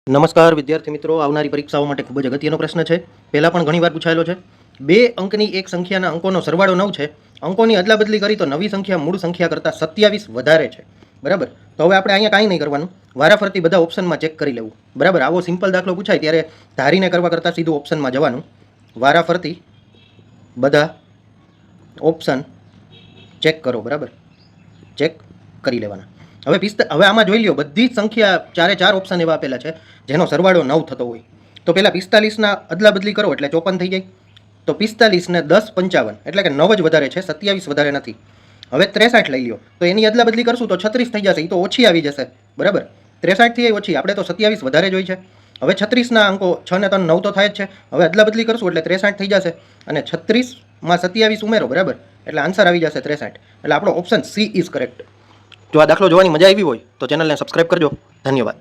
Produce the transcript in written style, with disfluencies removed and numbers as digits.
નમસ્કાર વિદ્યાર્થી મિત્રો, આવનારી પરીક્ષાઓ માટે ખૂબ જ અગત્યનો પ્રશ્ન છે. પહેલાં પણ ઘણીવાર પૂછાયેલો છે. 2 અંકની એક સંખ્યાના અંકોનો સરવાળો 9 છે. અંકોની અદલાબદલી કરી તો નવી સંખ્યા મૂળ સંખ્યા કરતાં 27 વધારે છે. બરાબર. તો હવે આપણે અહીંયા કાંઈ નહીં કરવાનું, વારાફરતી બધા ઓપ્શનમાં ચેક કરી લેવું. બરાબર. આવો સિમ્પલ દાખલો પૂછાય ત્યારે ધારીને કરવા કરતાં સીધું ઓપ્શનમાં જવાનું. વારાફરતી બધા ઓપ્શન ચેક કરો. બરાબર, ચેક કરી લેવાના. હવે આમાં જોઈ લ્યો, બધી જ સંખ્યા 4 ઓપ્શન એવા આપેલા છે જેનો સરવાળો 9 થતો હોય. તો પહેલા 45ના અદલાબદલી કરો એટલે 54 થઈ જાય. તો 45 ને 10 55 એટલે કે 9 જ વધારે છે, 27 વધારે નથી. હવે 63 લઈ લ્યો તો એની અદલાબદલી કરશું તો 36 થઈ જશે. એ તો ઓછી આવી જશે. બરાબર, 63 થી ઓછી, આપણે તો 27 વધારે જોઈ છે. હવે 36ના અંકો 6 ને 3 9 તો થાય જ છે. હવે અદલાબદલી કરશું એટલે 63 થઈ જશે અને 36માં 27 ઉમેરો. બરાબર, એટલે આન્સર આવી જશે 63. એટલે આપણો ઓપ્શન સી ઇઝ કરેક્ટ. જો આ દાખલો જોવાની મજા આવી હોય તો ચેનલને સબસ્ક્રાઇબ કરજો. ધન્યવાદ.